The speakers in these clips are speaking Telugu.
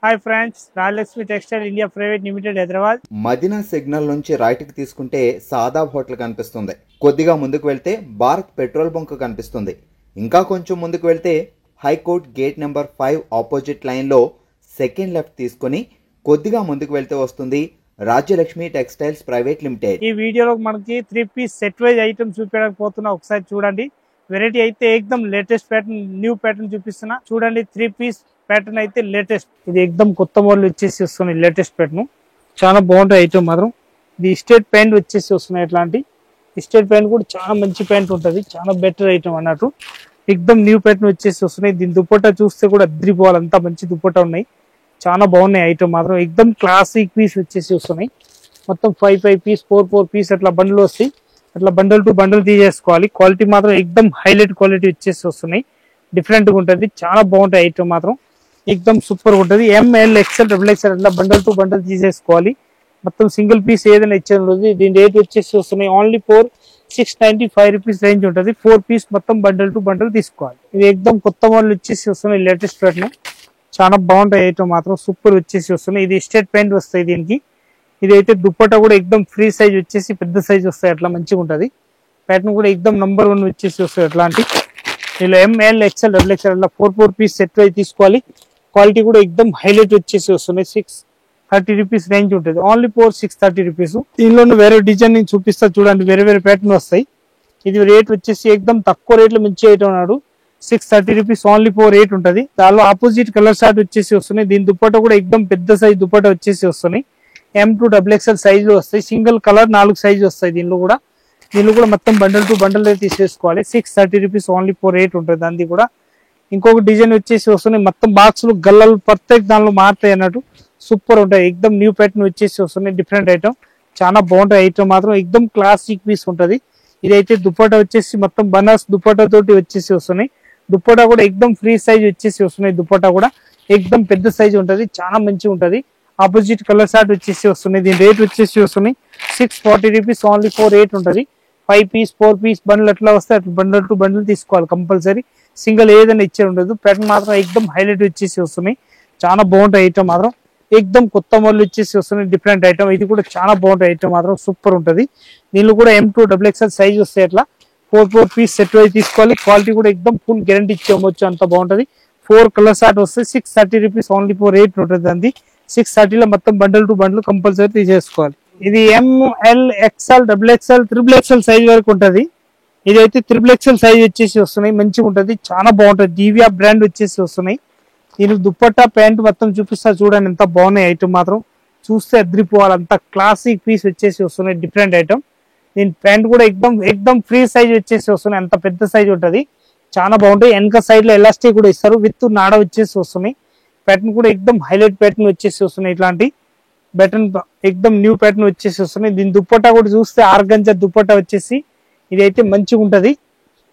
Hi friends, Rajalakshmi textile India private limited Hyderabad. Madina signal నుంచి రైట్ కి తీసుకుంటే సాదాబ్ హోటల్ కనిపిస్తుంది. కొద్దిగా ముందుకు వెళ్తే భారత్ పెట్రోల్ బంక్ కనిపిస్తుంది. ఇంకా కొంచెం ముందుకు వెళ్తే high court gate number 5 opposite line లో సెకండ్ లెఫ్ట్ తీసుకొని కొద్దిగా ముందుకు వెళ్తే వస్తుంది రాజ్యలక్ష్మి టెక్స్టైల్స్ ప్రైవేట్ లిమిటెడ్. ఈ వీడియోలో మనకి 3 పీస్ సెట్ వైజ్ ఐటమ్ చూపించడానికి పోతున్నా. ఒకసారి చూడండి. వెరైటీ అయితే ఎక్దమ్ లేటెస్ట్ ప్యాటర్న్, న్యూ ప్యాటర్న్ చూపిస్తున్నా. చూడండి, 3 పీస్ ప్యాటర్న్ అయితే లేటెస్ట్. ఇది ఎక్దమ్ కొత్త మోడల్ వచ్చేసి వస్తుంది. లేటెస్ట్ ప్యాటర్న్ చాలా బాగుంటుంది ఐటమ్ మాత్రం. ఇది స్టేట్ ప్యాంట్ వచ్చేసి వస్తున్నాయి. ఇట్లాంటి స్టేట్ ప్యాంట్ కూడా చాలా మంచి ప్యాంట్ ఉంటుంది. చాలా బెటర్ ఐటమ్ అన్నట్టు. ఎక్దమ్ న్యూ ప్యాటర్న్ వచ్చేసి వస్తున్నాయి. దీని దుపట్టా చూస్తే కూడా అద్రిపోవాలి, అంతా మంచి దుపట్టా ఉన్నాయి. చాలా బాగున్నాయి ఐటమ్ మాత్రం. ఎక్దమ్ క్లాసిక్ పీస్ వచ్చేసి వస్తున్నాయి. మొత్తం 5 పీస్ 4 పీస్ అట్లా బండ్లు వస్తాయి. అట్లా బండల్ టు బండల్ తీసేసుకోవాలి. క్వాలిటీ మాత్రం ఎక్దమ్ హైలైట్ క్వాలిటీ వచ్చేసి వస్తున్నాయి. డిఫరెంట్గా ఉంటుంది. చాలా బాగుంటాయి ఐటమ్ మాత్రం. ఎక్దమ్ సూపర్ ఉంటుంది. ML XL XXL అట్లా బండల్ టు బండల్ తీసేసుకోవాలి. మొత్తం సింగిల్ పీస్ ఏదైనా ఇచ్చేది ఉంటుంది. దీని రేట్ వచ్చేసి వస్తున్నాయి ఓన్లీ 695 రూపీస్ రేంజ్ ఉంటుంది. 4 పీస్ మొత్తం బండల్ టు బండల్ తీసుకోవాలి. ఇది ఎక్దమ్ కొత్త మోడల్ వచ్చేసి వస్తున్నాయి. లేటెస్ట్ ప్యాటర్న్ చాలా బాగుంటాయి ఐటమ్ మాత్రం. సూపర్ వచ్చేసి వస్తున్నాయి. ఇది స్టేట్ ప్యాంట్ వస్తాయి దీనికి. ఇది అయితే దుప్పట్టా కూడా ఎక్దమ్ ఫ్రీ సైజ్ వచ్చేసి పెద్ద సైజ్ వస్తాయి. అట్లా మంచిగా ఉంటుంది. ప్యాటర్న్ కూడా ఎక్దమ్ నంబర్ 1 వచ్చేసి వస్తాయి. అట్లాంటి ఇలా ML XL XXL అట్లా 4 పీస్ సెట్ వైజ్ తీసుకోవాలి. క్వాలిటీ కూడా ఎక్దమ్ హైలైట్ వచ్చేసి వస్తున్నాయి. 630 రూపీస్ రేంజ్ ఉంటుంది. Only 630 rupees. దీనిలో వేరే డిజైన్ నేను చూపిస్తా చూడండి. వేరే వేరే ప్యాటర్న్ వస్తాయి. ఇది రేట్ వచ్చేసి ఎక్దమ్ తక్కువ రేట్లో మంచి ఐటమ్ అన్నాడు. 630 రూపీస్ ఓన్లీ 4 ఉంటుంది. దానిలో ఆపోజిట్ కలర్ షార్ట్ వచ్చేసి వస్తున్నాయి. దీని దుప్పట్టా కూడా ఎక్దమ్ పెద్ద సైజ్ దుప్పట్టా వచ్చేసి వస్తున్నాయి. M2 XXL సైజ్ లో వస్తాయి. సింగిల్ కలర్ 4 సైజ్ వస్తాయి. దీనిలో కూడా మొత్తం బండల్ టు బండల్ తీసేసుకోవాలి. 630 రూపీస్ ఓన్లీ 4 ఉంటుంది. దాన్ని కూడా ఇంకొక డిజైన్ వచ్చేసి వస్తున్నాయి. మొత్తం బాక్సులు గల్లలు పర్ఫెక్ట్ దానిలో మారుతాయి అన్నట్టు. సూపర్ ఉంటాయి. ఎక్దమ్ న్యూ ప్యాటర్న్ వచ్చేసి వస్తున్నాయి. డిఫరెంట్ ఐటమ్ చాలా బాగుంటాయి. ఐటమ్ మాత్రం ఎక్దమ్ క్లాసిక్ పీస్ ఉంటుంది. ఇదైతే దుప్పట్టా వచ్చేసి మొత్తం బనాస్ దుప్పట్టా తోటి వచ్చేసి వస్తున్నాయి. దుప్పట్టా కూడా ఎక్దమ్ ఫ్రీ సైజ్ వచ్చేసి వస్తున్నాయి. దుప్పట్టా కూడా ఎక్దమ్ పెద్ద సైజ్ ఉంటుంది. చాలా మంచిగా ఉంటుంది. ఆపోజిట్ కలర్ షార్ట్ వచ్చేసి వస్తున్నాయి. దీని రేట్ వచ్చేసి వస్తున్నాయి 640 రూపీస్ ఓన్లీ 4 ఉంటుంది. 5 పీస్ 4 పీస్ బండ్లు ఎట్లా వస్తే అట్లా బండల్ టు బండ్లు తీసుకోవాలి కంపల్సరీ. సింగిల్ ఏదైనా ఇచ్చే ఉండదు. ప్యాటర్న్ మాత్రం ఎక్దమ్ హైలైట్ వచ్చేసి వస్తున్నాయి. చాలా బాగుంటాయి ఐటమ్ మాత్రం. ఎక్దమ్ కొత్త మోడల్ వచ్చేసి వస్తున్నాయి. Different item. ఇది కూడా చాలా బాగుంటాయి ఐటమ్ మాత్రం. సూపర్ ఉంటుంది. దీనిలో కూడా M2 XXL సైజ్ వస్తాయి. అట్లా 4 పీస్ సెట్ వైజ్ తీసుకోవాలి. క్వాలిటీ కూడా ఎక్దమ్ ఫుల్ గ్యారంటీ ఇచ్చేయచ్చు. అంత బాగుంటుంది. 4 కలర్ షార్ట్ వస్తాయి. 630 రూపీస్ ఓన్లీ 4 ఉంటుంది. అంది 630లో మొత్తం బండల్ టు బండల్ కంపల్సరీ తీసేసుకోవాలి. ఇది ML XL XXL XXL size వరకు ఉంటుంది. ఇదైతే XXL సైజ్ వచ్చేసి వస్తున్నాయి. మంచిగా ఉంటుంది. చాలా బాగుంటుంది. దివ్యా బ్రాండ్ వచ్చేసి వస్తున్నాయి. దీనికి దుప్పట్టా ప్యాంట్ మొత్తం చూపిస్తా చూడండి. ఎంత బాగున్నాయి ఐటమ్ మాత్రం. చూస్తే అద్రిపోవాలి. అంత క్లాసిక్ పీస్ వచ్చేసి వస్తున్నాయి. Different item. దీని ప్యాంట్ కూడా ఎక్దమ్ ఫ్రీ సైజ్ వచ్చేసి వస్తున్నాయి. అంత పెద్ద సైజ్ ఉంటుంది. చాలా బాగుంటాయి. వెనక సైడ్ లో ఎలాస్టిక్ కూడా ఇస్తారు. విత్ నాడ వచ్చేసి వస్తున్నాయి. ప్యాటర్న్ కూడా ఎక్దమ్ హైలైట్ ప్యాటర్న్ వచ్చేసి వస్తున్నాయి. ఇట్లాంటి ప్యాటర్న్ ఎక్దమ్ న్యూ ప్యాటర్న్ వచ్చేసి వస్తున్నాయి. దీని దుప్పట్టా కూడా చూస్తే ఆర్గంజా దుప్పట్టా వచ్చేసి ఇదైతే మంచిగా ఉంటది.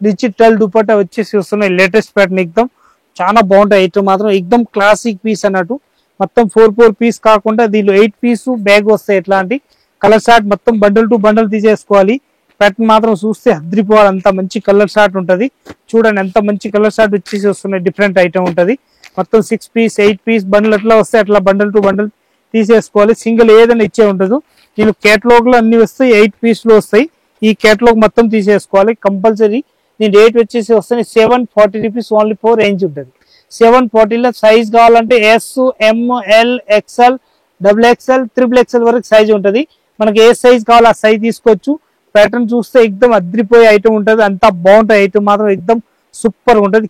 డిజిటల్ దుపట్టా వచ్చేసి వస్తున్నాయి. లేటెస్ట్ ప్యాటర్న్ ఎక్దమ్ చాలా బాగుంటాయి. ఐటమ్ మాత్రం ఎక్దమ్ క్లాసిక్ పీస్ అన్నట్టు. మొత్తం 4 పీస్ కాకుండా దీనిలో 8 పీస్ బ్యాగ్ వస్తాయి. ఎట్లాంటి కలర్ షార్ట్ మొత్తం బండల్ టు బండల్ తీసేసుకోవాలి. ప్యాటర్న్ మాత్రం చూస్తే అద్రిపోవాలి. అంత మంచి కలర్ షార్ట్ ఉంటది. చూడండి ఎంత మంచి కలర్ షార్ట్ వచ్చేసి వస్తున్నాయి. డిఫరెంట్ ఐటమ్ ఉంటది. మొత్తం 6 పీస్ 8 పీస్ బండ్లు ఎట్లా వస్తాయి అట్లా బండల్ టు బండల్ తీసేసుకోవాలి. సింగిల్ ఏదైనా ఇచ్చే ఉండదు. నేను కేటలాగ్ లో అన్ని వస్తాయి. 8 పీస్లు వస్తాయి. ఈ కేటలాగ్ మొత్తం తీసేసుకోవాలి కంపల్సరీ. దీని రేట్ వచ్చేసి వస్తుంది 740 రూపీస్ ఓన్లీ 4 రేంజ్ ఉంటుంది. 740లో సైజ్ కావాలంటే S ML XL XXL XXL వరకు సైజ్ ఉంటుంది. మనకి ఏ సైజ్ కావాలో ఆ సైజ్ తీసుకోవచ్చు. ప్యాటర్న్ చూస్తే ఎక్దమ్ అద్రిపోయే ఐటమ్ ఉంటుంది. అంతా బాగుంటాయి. ఐటమ్ మాత్రం ఎక్దమ్ సూపర్ ఉంటుంది.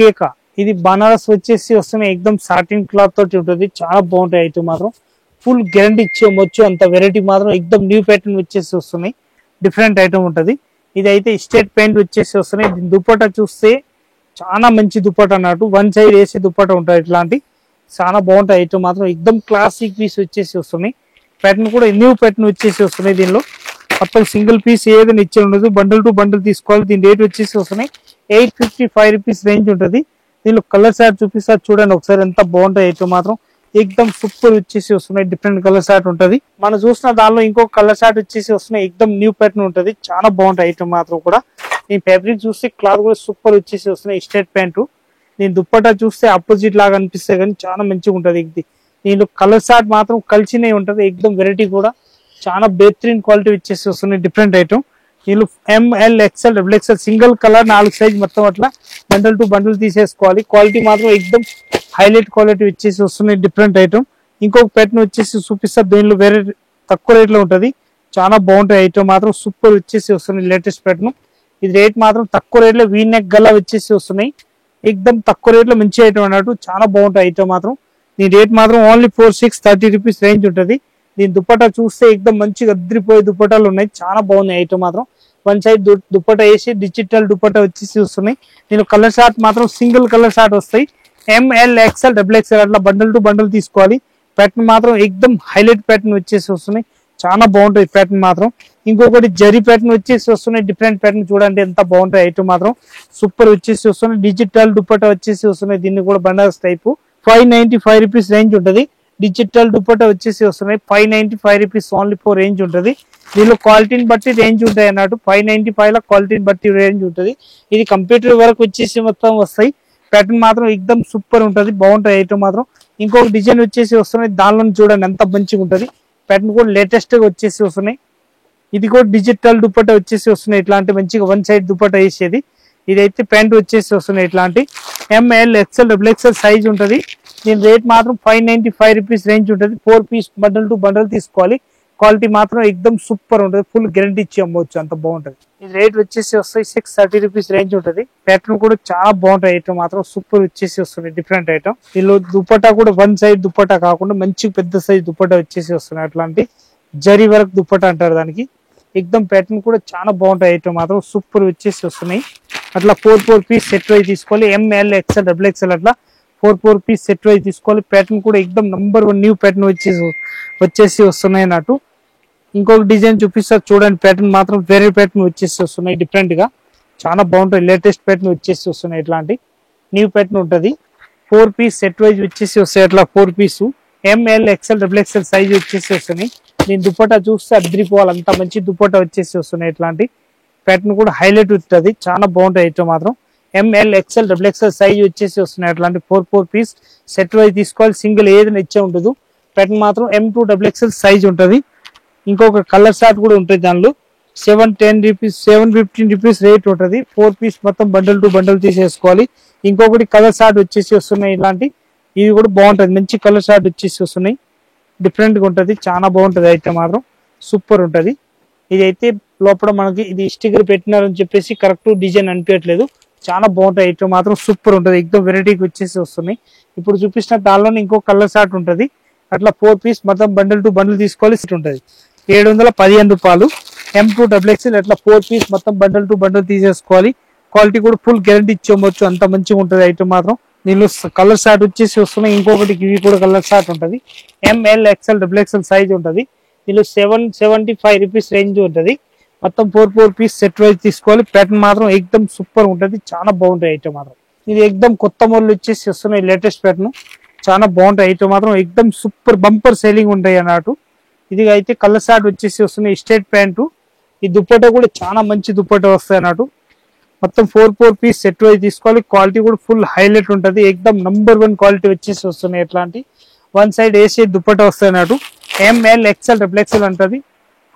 కేక ఇది బనారస్ వచ్చేసి వస్తున్నాయి. ఎక్దమ్ సాటిన్ క్లాత్ తోటి ఉంటుంది. చాలా బాగుంటాయి. ఐటమ్ మాత్రం ఫుల్ గ్యారంటీ ఇచ్చేయచ్చు. అంత వెరైటీ మాత్రం ఎక్దమ్ న్యూ ప్యాటర్న్ వచ్చేసి వస్తున్నాయి. డిఫరెంట్ ఐటమ్ ఉంటుంది. ఇదైతే స్టేట్ పెయింట్ వచ్చేసి వస్తున్నాయి. దీని దుప్పట్టా చూస్తే చాలా మంచి దుప్పట్టా అన్నట్టు. 1 సైడ్ వేసే దుప్పట్టా ఉంటుంది. ఇట్లాంటి చాలా బాగుంటాయి. ఐటమ్ మాత్రం ఎక్దమ్ క్లాసిక్ పీస్ వచ్చేసి వస్తున్నాయి. ప్యాటర్న్ కూడా న్యూ ప్యాటర్న్ వచ్చేసి వస్తున్నాయి. దీనిలో మొత్తం సింగిల్ పీస్ ఏదైనా ఇచ్చే ఉండదు. బండల్ టు బండల్ తీసుకోవాలి. దీని రేట్ వచ్చేసి వస్తున్నాయి 855 రూపీస్ రేంజ్ ఉంటుంది. దీనిలో కలర్ షార్ట్ చూపిస్తా చూడండి ఒకసారి. ఎంత బాగుంటాయి ఐటమ్ మాత్రం. ఎక్దమ్ సూపర్ వచ్చేసి వస్తున్నాయి. డిఫరెంట్ కలర్ షార్ట్ ఉంటుంది. మనం చూసిన దానిలో ఇంకొక కలర్ షార్ట్ వచ్చేసి వస్తున్నాయి. ఎక్దమ్ న్యూ ప్యాటర్న్ ఉంటుంది. చాలా బాగుంటాయి ఐటమ్ మాత్రం కూడా. ఈ ఫ్యాబ్రిక్ చూస్తే క్లాత్ కూడా సూపర్ వచ్చేసి వస్తున్నాయి. State pant. దీని దుప్పట్టా చూస్తే ఆపోజిట్ లాగా అనిపిస్తాయి కానీ చాలా మంచిగా ఉంటుంది. దీనిలో కలర్ షార్ట్ మాత్రం కలిసినే ఉంటది, ఎక్దమ్ వెరైటీ కూడా చాలా బెహతరీన్ క్వాలిటీ వచ్చేసి వస్తున్నాయి. Different item. దీనిలో ML XL XXL single colour 4 size మొత్తం అట్లా బండల్ టు బండల్ తీసేసుకోవాలి. క్వాలిటీ మాత్రం ఎక్దమ్ హైలైట్ క్వాలిటీ వచ్చేసి వస్తున్నాయి. Different item. ఇంకొక ప్యాటర్న్ వచ్చేసి చూపిస్తా, దీనిలో వేరే తక్కువ రేట్ లో ఉంటది, చాలా బాగుంటాయి ఐటమ్ మాత్రం సూపర్ వచ్చేసి వస్తున్నాయి. Latest pattern. ఇది రేట్ మాత్రం తక్కువ రేట్ లో వీ నెక్ గల్లా వచ్చేసి వస్తున్నాయి. ఎక్దమ్ తక్కువ రేట్ లో మంచి ఐటమ్ అన్నట్టు, చాలా బాగుంటాయి ఐటమ్ మాత్రం. దీని రేట్ మాత్రం ఓన్లీ 4630 రూపీస్ రేంజ్ ఉంటది. దీని దుపట్టా చూస్తే ఎక్దమ్ మంచిగా అద్రిపోయే దుపట్టాలు ఉన్నాయి, చాలా బాగున్నాయి ఐటమ్ మాత్రం. వన్ సైడ్ దుపట్టా వేసి డిజిటల్ దుపట్టా వచ్చేసి వస్తున్నాయి. దీని కలర్ షార్ట్ మాత్రం సింగిల్ కలర్ షార్ట్ వస్తాయి. ML XL XXL అట్లా బండల్ టు బండల్ తీసుకోవాలి. ప్యాటర్న్ మాత్రం ఎక్దమ్ హైలైట్ ప్యాటర్న్ వచ్చేసి వస్తున్నాయి, చాలా బాగుంటాయి ప్యాటర్న్ మాత్రం. ఇంకొకటి జరీ ప్యాటర్న్ వచ్చేసి వస్తున్నాయి. డిఫరెంట్ ప్యాటర్న్ చూడండి ఎంత బాగుంటాయి ఐటమ్ మాత్రం సూపర్ వచ్చేసి వస్తున్నాయి. డిజిటల్ దుపట్టా వచ్చేసి వస్తున్నాయి. దీన్ని కూడా బనారస్ టైప్ 595 రూపీస్ రేంజ్ ఉంటది. డిజిటల్ దుపట్టా వచ్చేసి వస్తున్నాయి. 595 రూపీస్ ఓన్లీ ఫోర్ రేంజ్ ఉంటది. దీనిలో క్వాలిటీని బట్టి రేంజ్ ఉంటాయి అన్నట్టు. 595 లో క్వాలిటీని బట్టి రేంజ్ ఉంటది. ఇది కంప్యూటర్ వరకు వచ్చేసి మొత్తం వస్తాయి. ప్యాటర్న్ మాత్రం ఎక్దమ్ సూపర్ ఉంటది, బాగుంటాయి ఐటమ్ మాత్రం. ఇంకొక డిజైన్ వచ్చేసి వస్తున్నాయి, దానిలో చూడండి ఎంత మంచిగా ఉంటది. ప్యాటర్న్ కూడా లేటెస్ట్ గా వచ్చేసి వస్తున్నాయి. ఇది కూడా డిజిటల్ దుపట్టా వచ్చేసి వస్తున్నాయి. ఇట్లాంటి మంచిగా వన్ సైడ్ దుపట్టా వేసేది. ఇదైతే ప్యాంట్ వచ్చేసి వస్తున్నాయి. ఇట్లాంటి ML XL XXL సైజ్ ఉంటది. దీని రేట్ మాత్రం 595 రూపీస్ రేంజ్ ఉంటది. 4 పీస్ బండల్ టు బండల్ తీసుకోవాలి. క్వాలిటీ మాత్రం ఎక్దమ్ సూపర్ ఉంటది, ఫుల్ గ్యారంటీ ఇచ్చి అమ్మవచ్చు, అంత బాగుంటది. ఇది రేట్ వచ్చేసి వస్తాయి 630 రూపీస్ రేంజ్ ఉంటది. ప్యాటర్న్ కూడా చాలా బాగుంటాయి ఐటమ్ మాత్రం సూపర్ వచ్చేసి వస్తున్నాయి. Different item. దీనిలో దుపట్టా కూడా వన్ సైడ్ దుపట్టా కాకుండా మంచి పెద్ద సైజ్ దుపట్టా వచ్చేసి వస్తున్నాయి. అట్లాంటి జరీ వర్క్ దుపట్టా అంటారు దానికి. ఎక్దమ్ ప్యాటర్న్ కూడా చాలా బాగుంటాయి ఐటమ్ మాత్రం సూపర్ వచ్చేసి వస్తున్నాయి. అట్లా 4 పీస్ సెట్ వైజ్ తీసుకోవాలి. ML XL XXL అట్లా 4 పీస్ సెట్ వైజ్ తీసుకోవాలి. ప్యాటర్న్ కూడా ఎక్దమ్ నంబర్ 1 న్యూ ప్యాటర్న్ వచ్చేసి వస్తున్నాయి అన్నట్టు. ఇంకొక డిజైన్ చూపిస్తా చూడండి. ప్యాటర్న్ మాత్రం వేరే ప్యాటర్న్ వచ్చేసి వస్తున్నాయి. డిఫరెంట్ గా చాలా బాగుంటాయి. లేటెస్ట్ ప్యాటర్న్ వచ్చేసి వస్తున్నాయి. ఇట్లాంటి న్యూ ప్యాటర్న్ ఉంటది. 4 పీస్ సెట్ వైజ్ వచ్చేసి వస్తాయి. అట్లా 4 piece ML XL XXL size వచ్చేసి వస్తున్నాయి. నేను దుపట్టా చూస్తే అద్రిపోవాలి, అంత మంచి దుపట్టా వచ్చేసి వస్తున్నాయి. ఇట్లాంటి ప్యాటర్న్ కూడా హైలైట్ ఉంటుంది, చాలా బాగుంటాయి ఐటమ్ మాత్రం. ML XL XXL సైజ్ వచ్చేసి వస్తున్నాయి. అట్లాంటి 4 పీస్ సెట్ వైజ్ తీసుకోవాలి. సింగిల్ ఏదైనా ఇచ్చే ఉంటుంది. ప్యాటర్న్ మాత్రం M2 XXL సైజ్ ఉంటుంది. ఇంకొక కలర్ షార్ట్ కూడా ఉంటుంది. దానిలో 710 రూపీస్ 715 రూపీస్ రేట్ ఉంటుంది. 4 పీస్ మొత్తం బండల్ టు బండల్ తీసేసుకోవాలి. ఇంకొకటి కలర్ షార్ట్ వచ్చేసి వస్తున్నాయి. ఇలాంటి ఇది కూడా బాగుంటది, మంచి కలర్ షార్ట్ వచ్చేసి వస్తున్నాయి. డిఫరెంట్ గా ఉంటది, చాలా బాగుంటది అయితే మాత్రం సూపర్ ఉంటది. ఇది అయితే లోపల మనకి ఇది స్టిక్కర్ పెట్టినారని చెప్పేసి కరెక్ట్ డిజైన్ అనిపించట్లేదు, చాలా బాగుంటాయి. ఐటమ్ మాత్రం సూపర్ ఉంటది, ఎక్దమ్ వెరైటీకి వచ్చేసి వస్తున్నాయి. ఇప్పుడు చూపించిన దానిలోనే ఇంకో కలర్ షార్ట్ ఉంటది. అట్లా 4 పీస్ మొత్తం బండల్ టు బండల్ తీసుకోవాలి. సెట్ ఉంటది 715 రూపాయలు. M2 XXL అట్లా 4 పీస్ మొత్తం బండల్ టు బండల్ తీసేసుకోవాలి. క్వాలిటీ కూడా ఫుల్ గ్యారంటీ ఇచ్చేయచ్చు, అంత మంచిగా ఉంటది ఐటమ్ మాత్రం. దీనిలో కలర్ షార్ట్ వచ్చేసి వస్తున్నాయి. ఇంకొకటి ఇవి కూడా కలర్ షార్ట్ ఉంటది. ML XL XXL సైజ్ ఉంటది. దీనిలో 775 రూపీస్ రేంజ్ ఉంటది. మొత్తం 4 పీస్ సెట్ వైజ్ తీసుకోవాలి. ప్యాటర్న్ మాత్రం ఎక్దమ్ సూపర్ ఉంటది, చాలా బాగుంటాయి ఐటమ్ మాత్రం. ఇది ఎక్దమ్ కొత్త మోడల్ వచ్చేసి వస్తున్నాయి. లేటెస్ట్ ప్యాటర్న్ చాలా బాగుంటాయి ఐటమ్ మాత్రం, ఎక్దమ్ సూపర్ బంపర్ సేలింగ్ ఉంటాయి అన్నట్టు. ఇది అయితే కలర్ షార్ట్ వచ్చేసి వస్తున్నాయి. Straight pant. ఈ దుప్పట్టా కూడా చాలా మంచి దుప్పట్టా వస్తాయి అన్నట్టు. మొత్తం 4 పీస్ సెట్ వైజ్ తీసుకోవాలి. క్వాలిటీ కూడా ఫుల్ హైలైట్ ఉంటది, ఎక్దమ్ నంబర్ 1 క్వాలిటీ వచ్చేసి వస్తున్నాయి. ఎట్లాంటి వన్ సైడ్ ఏసీ దుప్పట్టా వస్తాయి అన్నట్టు. ML XL XXL అంటది.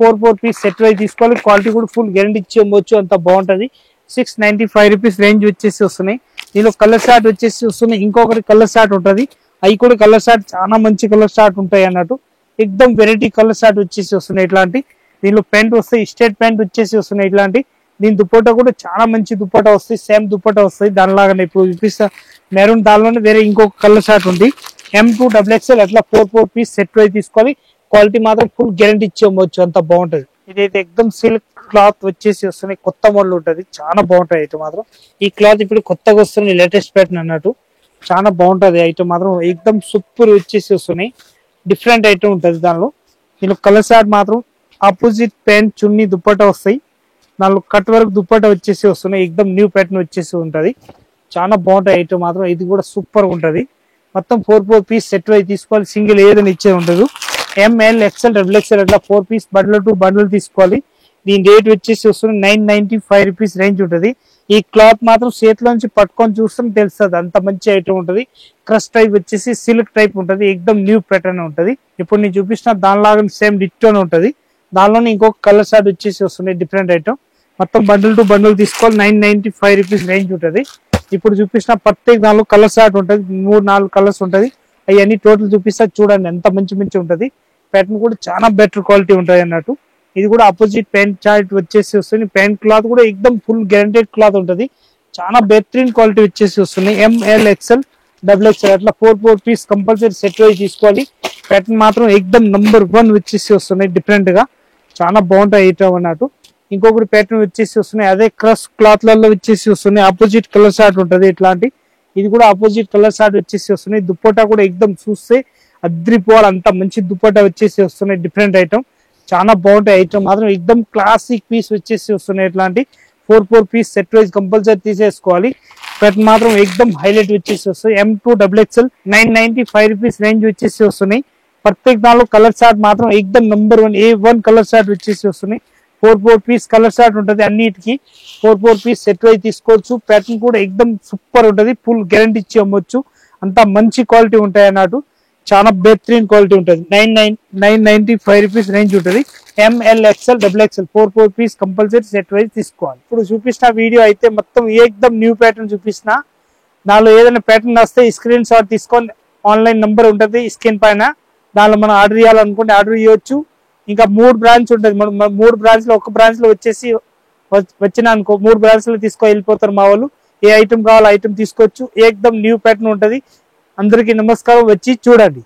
4 పీస్ సెట్ వైజ్ తీసుకోవాలి. క్వాలిటీ కూడా ఫుల్ గ్యారంటీ ఇచ్చి అమ్మవచ్చు, అంత బాగుంటది. 695 రూపీస్ రేంజ్ వచ్చేసి వస్తున్నాయి. దీనిలో కలర్ షార్ట్ వచ్చేసి వస్తున్నాయి. ఇంకొకటి కలర్ షార్ట్ ఉంటది. అవి కూడా కలర్ షార్ట్ చాలా మంచి కలర్ షార్ట్ ఉంటాయి అన్నట్టు. ఎక్దమ్ వెరైటీ కలర్ షార్ట్ వచ్చేసి వస్తున్నాయి. ఇట్లాంటి దీనిలో ప్యాంట్ వస్తాయి, స్ట్రేట్ ప్యాంట్ వచ్చేసి వస్తున్నాయి. ఇట్లాంటి దీని దుప్పట్టా కూడా చాలా మంచి దుప్పట్టా వస్తాయి, సేమ్ దుప్పట్టా వస్తాయి. దానిలాగానే ఇప్పుడు చూపిస్తా మెరూన్, దానిలోనే వేరే ఇంకొక కలర్ షార్ట్ ఉంది. M2 XXL అట్లా 4 పీస్ సెట్ వైజ్ తీసుకోవాలి. క్వాలిటీ మాత్రం ఫుల్ గ్యారంటీ ఇచ్చి అమ్మవచ్చు, అంత బాగుంటది. ఇదైతే ఎక్దమ్ సిల్క్ క్లాత్ వచ్చేసి వస్తున్నాయి. కొత్త మోడల్ ఉంటది, చాలా బాగుంటది ఐటమ్ మాత్రం. ఈ క్లాత్ ఇప్పుడు కొత్తగా వస్తున్నాయి, లేటెస్ట్ ప్యాటర్న్ అన్నట్టు. చాలా బాగుంటది ఐటమ్ మాత్రం, ఎక్దమ్ సూపర్ వచ్చేసి వస్తున్నాయి. డిఫరెంట్ ఐటమ్ ఉంటది దానిలో. దీనిలో కలర్ షార్ట్ మాత్రం ఆపోజిట్ ప్యాంట్ చున్నీ దుప్పట్టా వస్తాయి. దానిలో కట్ వర్క్ దుప్పట్టా వచ్చేసి వస్తున్నాయి. ఎక్దమ్ న్యూ ప్యాటర్న్ వచ్చేసి ఉంటది, చాలా బాగుంటాయి ఐటమ్ మాత్రం. ఇది కూడా సూపర్ ఉంటది. మొత్తం 4 పీస్ సెట్ వైజ్ తీసుకోవాలి. సింగిల్ ఏదైనా ఇచ్చే ఉండదు. ML XL XXL అట్లా 4 పీస్ బండిల్ టు బండిల్ తీసుకోవాలి. దీని రేట్ వచ్చేసి వస్తుంది 995 రూపీస్ రేంజ్ ఉంటది. ఈ క్లాత్ మాత్రం చేతిలోంచి పట్టుకొని చూస్తే తెలుస్తుంది, అంత మంచి ఐటమ్ ఉంటది. క్రష్ టైప్ వచ్చేసి సిల్క్ టైప్ ఉంటది, ఎక్దమ్ న్యూ ప్యాటర్న్ ఉంటది. ఇప్పుడు నేను చూపించిన దానిలాగా సేమ్ డిట్టోన్ ఉంటది. దానిలోనే ఇంకొక కలర్ షార్ట్ వచ్చేసి వస్తున్నాయి, డిఫరెంట్ ఐటమ్. మొత్తం బండిల్ టు బండిల్ తీసుకోవాలి, 995 రూపీస్ రేంజ్ ఉంటది. ఇప్పుడు చూపించిన ప్రత్యేక దానిలో కలర్ షార్ట్ ఉంటది, 3-4 కలర్స్ ఉంటది. అవన్నీ టోటల్ చూపిస్తా చూడండి, ఎంత మంచి మంచి ఉంటది. ప్యాటర్న్ కూడా చాలా బెటర్ క్వాలిటీ ఉంటది అన్నట్టు. ఇది కూడా ఆపోజిట్ ప్యాంట్ షార్ట్ వచ్చేసి వస్తుంది. ప్యాంట్ క్లాత్ కూడా ఎక్దమ్ ఫుల్ గ్యారంటెడ్ క్లాత్ ఉంటది, చాలా బెహతరీన్ క్వాలిటీ వచ్చేసి వస్తున్నాయి. ML XL XXL అట్లా 4 పీస్ కంపల్సరీ సెట్ వైజ్ తీసుకోవాలి. ప్యాటర్న్ మాత్రం ఎక్దమ్ నంబర్ 1 వచ్చేసి వస్తున్నాయి, డిఫరెంట్ గా చాలా బాగుంటాయి ఐటమ్ అన్నట్టు. ఇంకొకటి ప్యాటర్న్ వచ్చేసి వస్తున్నాయి, అదే క్రష్ క్లాత్ లలో వచ్చేసి వస్తున్నాయి. ఆపోజిట్ కలర్ షార్ట్ ఉంటది ఇట్లాంటి. ఇది కూడా ఆపోజిట్ కలర్ షార్ట్ వచ్చేసి వస్తున్నాయి. దుప్పట్టా కూడా ఎక్దమ్ చూస్తే అద్రిపోవాలి, అంత మంచి దుప్పట్టా వచ్చేసి వస్తున్నాయి, డిఫరెంట్ ఐటమ్ చాలా బాగుంటాయి. ఐటమ్ మాత్రం ఎక్దమ్ క్లాసిక్ పీస్ వచ్చేసి వస్తున్నాయి. ఇట్లాంటి 4 పీస్ సెట్ వైజ్ కంపల్సరీ తీసేసుకోవాలి. ప్యాటర్న్ మాత్రం ఎక్దమ్ హైలైట్ వచ్చేసి వస్తాయి. M2 XXL 995 రూపీస్ రేంజ్ వచ్చేసి వస్తున్నాయి. ప్రత్యేక దానిలో కలర్ షార్ట్ మాత్రం ఎక్దమ్ నంబర్ 1 A1 కలర్ షార్ట్ వచ్చేసి వస్తున్నాయి. 4 పీస్ కలర్ షార్ట్ ఉంటది, అన్నిటికి 4 పీస్ సెట్ వైజ్ తీసుకోవచ్చు. ప్యాటర్న్ కూడా ఎక్దమ్ సూపర్ ఉంటది, ఫుల్ గ్యారంటీ ఇచ్చి అమ్మొచ్చు, అంత మంచి క్వాలిటీ ఉంటాయి అన్నట్టు. చాలా బెహతరీన్ క్వాలిటీ ఉంటుంది. 995 రూపీస్ రేంజ్ ఉంటుంది. ML XL XXL 4 piece compulsory set wise తీసుకోవాలి. ఇప్పుడు చూపిస్తున్న వీడియో అయితే మొత్తం ఏకదమ్ న్యూ ప్యాటర్న్ చూపిస్తున్న. దానిలో ఏదైనా ప్యాటర్న్ వస్తే స్క్రీన్ షాట్ తీసుకొని ఆన్లైన్ నంబర్ ఉంటుంది స్క్రీన్ పైన, దానిలో మనం ఆర్డర్ చేయాలనుకుంటే ఆర్డర్ చేయొచ్చు. ఇంకా 3 బ్రాంచ్ ఉంటుంది, మనం 3 బ్రాంచ్ లో ఒక బ్రాంచ్ లో వచ్చేసి వచ్చిన అనుకో 3 బ్రాంచ్ లో తీసుకొని వెళ్ళిపోతారు మా వాళ్ళు. ఏ ఐటమ్ కావాలో ఐటమ్ తీసుకోవచ్చు. ఏకదమ్ న్యూ ప్యాటర్న్ ఉంటుంది. అందరికీ నమస్కారం, వచ్చి చూడండి.